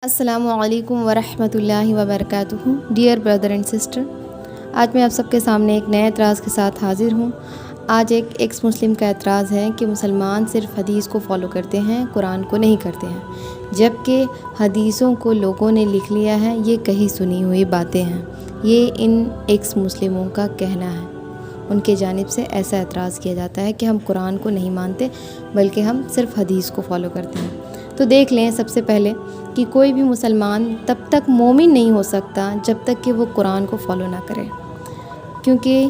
السلام علیکم ورحمۃ اللہ وبرکاتہ۔ ڈیئر بردر اینڈ سسٹر، آج میں آپ سب کے سامنے ایک نئے اعتراض کے ساتھ حاضر ہوں۔ آج ایک ایکس مسلم کا اعتراض ہے کہ مسلمان صرف حدیث کو فالو کرتے ہیں، قرآن کو نہیں کرتے ہیں، جبکہ حدیثوں کو لوگوں نے لکھ لیا ہے۔ یہ کہیں سنی ہوئی باتیں ہیں، یہ ان ایکس مسلموں کا کہنا ہے۔ ان کے جانب سے ایسا اعتراض کیا جاتا ہے کہ ہم قرآن کو نہیں مانتے بلکہ ہم صرف حدیث کو فالو کرتے ہیں۔ تو دیکھ لیں سب سے پہلے کہ کوئی بھی مسلمان تب تک مومن نہیں ہو سکتا جب تک کہ وہ قرآن کو فالو نہ کرے، کیونکہ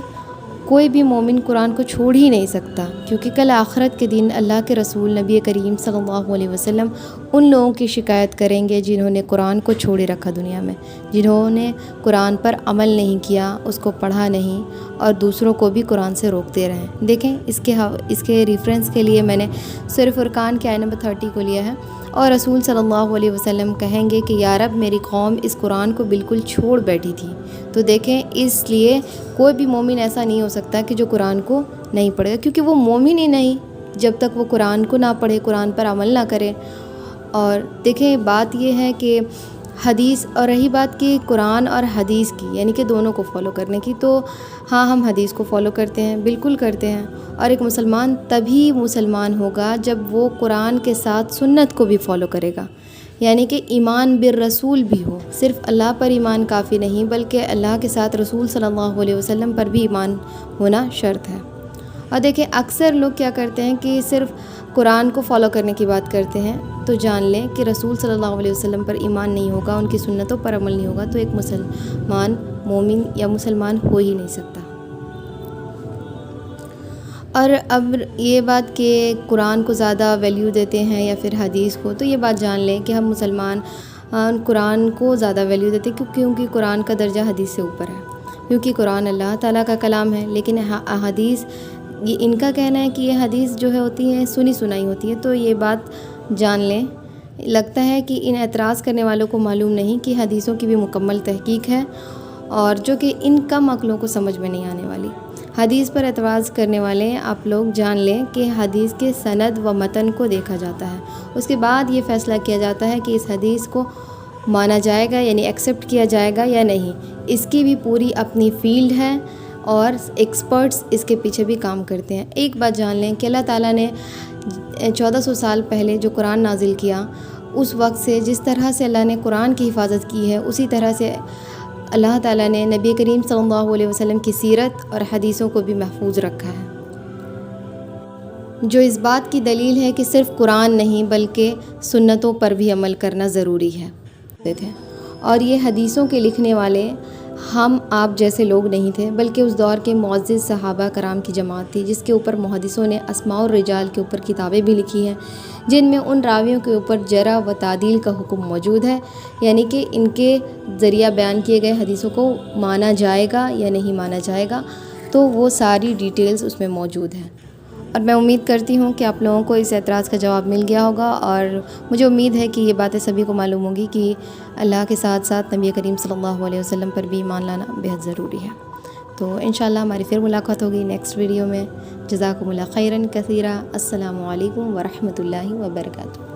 کوئی بھی مومن قرآن کو چھوڑ ہی نہیں سکتا، کیونکہ کل آخرت کے دن اللہ کے رسول نبی کریم صلی اللہ علیہ وسلم ان لوگوں کی شکایت کریں گے جنہوں نے قرآن کو چھوڑے رکھا دنیا میں، جنہوں نے قرآن پر عمل نہیں کیا، اس کو پڑھا نہیں اور دوسروں کو بھی قرآن سے روکتے رہیں۔ دیکھیں اس کے ریفرنس کے لیے میں نے سورہ فرقان کے آیت نمبر 30 کو لیا ہے، اور رسول صلی اللہ علیہ وسلم کہیں گے کہ یا رب میری قوم اس قرآن کو بالکل چھوڑ بیٹھی تھی۔ تو دیکھیں اس لیے کوئی بھی مومن ایسا نہیں ہو سکتا کہ جو قرآن کو نہیں پڑھے گا، کیونکہ وہ مومن ہی نہیں جب تک وہ قرآن کو نہ پڑھے، قرآن پر عمل نہ کرے۔ اور دیکھیں بات یہ ہے کہ حدیث، اور رہی بات کہ قرآن اور حدیث کی، یعنی کہ دونوں کو فالو کرنے کی، تو ہاں ہم حدیث کو فالو کرتے ہیں، بالکل کرتے ہیں۔ اور ایک مسلمان تبھی مسلمان ہوگا جب وہ قرآن کے ساتھ سنت کو بھی فالو کرے گا، یعنی کہ ایمان بالرسول بھی ہو۔ صرف اللہ پر ایمان کافی نہیں بلکہ اللہ کے ساتھ رسول صلی اللہ علیہ وسلم پر بھی ایمان ہونا شرط ہے۔ اور دیکھیں اکثر لوگ کیا کرتے ہیں کہ صرف قرآن کو فالو کرنے کی بات کرتے ہیں، تو جان لیں کہ رسول صلی اللہ علیہ وسلم پر ایمان نہیں ہوگا، ان کی سنتوں پر عمل نہیں ہوگا، تو ایک مسلمان مومن یا مسلمان ہو ہی نہیں سکتا۔ اور اب یہ بات کہ قرآن کو زیادہ ویلیو دیتے ہیں یا پھر حدیث کو، تو یہ بات جان لیں کہ ہم مسلمان قرآن کو زیادہ ویلیو دیتے ہیں، کیونکہ قرآن کا درجہ حدیث سے اوپر ہے، کیونکہ قرآن اللہ تعالیٰ کا کلام ہے، لیکن حدیث یہ ان کا کہنا ہے کہ یہ حدیث جو ہے ہوتی ہے سنی سنائی ہوتی ہے۔ تو یہ بات جان لیں، لگتا ہے کہ ان اعتراض کرنے والوں کو معلوم نہیں کہ حدیثوں کی بھی مکمل تحقیق ہے، اور جو کہ ان کم عقلوں کو سمجھ میں نہیں آنے والی۔ حدیث پر اعتراض کرنے والے آپ لوگ جان لیں کہ حدیث کے سند و متن کو دیکھا جاتا ہے، اس کے بعد یہ فیصلہ کیا جاتا ہے کہ اس حدیث کو مانا جائے گا، یعنی ایکسیپٹ کیا جائے گا یا نہیں۔ اس کی بھی پوری اپنی فیلڈ ہے اور ایکسپرٹس اس کے پیچھے بھی کام کرتے ہیں۔ ایک بات جان لیں کہ اللہ تعالیٰ نے 1400 سال پہلے جو قرآن نازل کیا، اس وقت سے جس طرح سے اللہ نے قرآن کی حفاظت کی ہے، اسی طرح سے اللہ تعالیٰ نے نبی کریم صلی اللہ علیہ وسلم کی سیرت اور حدیثوں کو بھی محفوظ رکھا ہے، جو اس بات کی دلیل ہے کہ صرف قرآن نہیں بلکہ سنتوں پر بھی عمل کرنا ضروری ہے۔ اور یہ حدیثوں کے لکھنے والے ہم آپ جیسے لوگ نہیں تھے، بلکہ اس دور کے معزز صحابہ کرام کی جماعت تھی، جس کے اوپر محدثوں نے اسماء الرجال کے اوپر کتابیں بھی لکھی ہیں، جن میں ان راویوں کے اوپر جرح و تعدیل کا حکم موجود ہے، یعنی کہ ان کے ذریعہ بیان کیے گئے حدیثوں کو مانا جائے گا یا نہیں مانا جائے گا، تو وہ ساری ڈیٹیلز اس میں موجود ہیں۔ اور میں امید کرتی ہوں کہ آپ لوگوں کو اس اعتراض کا جواب مل گیا ہوگا، اور مجھے امید ہے کہ یہ باتیں سبھی کو معلوم ہوگی کہ اللہ کے ساتھ ساتھ نبی کریم صلی اللہ علیہ وسلم پر بھی ایمان لانا بہت ضروری ہے۔ تو انشاءاللہ ہماری پھر ملاقات ہوگی نیکسٹ ویڈیو میں۔ جزاکم اللہ خیراً کثیرا۔ السلام علیکم ورحمۃ اللہ وبرکاتہ۔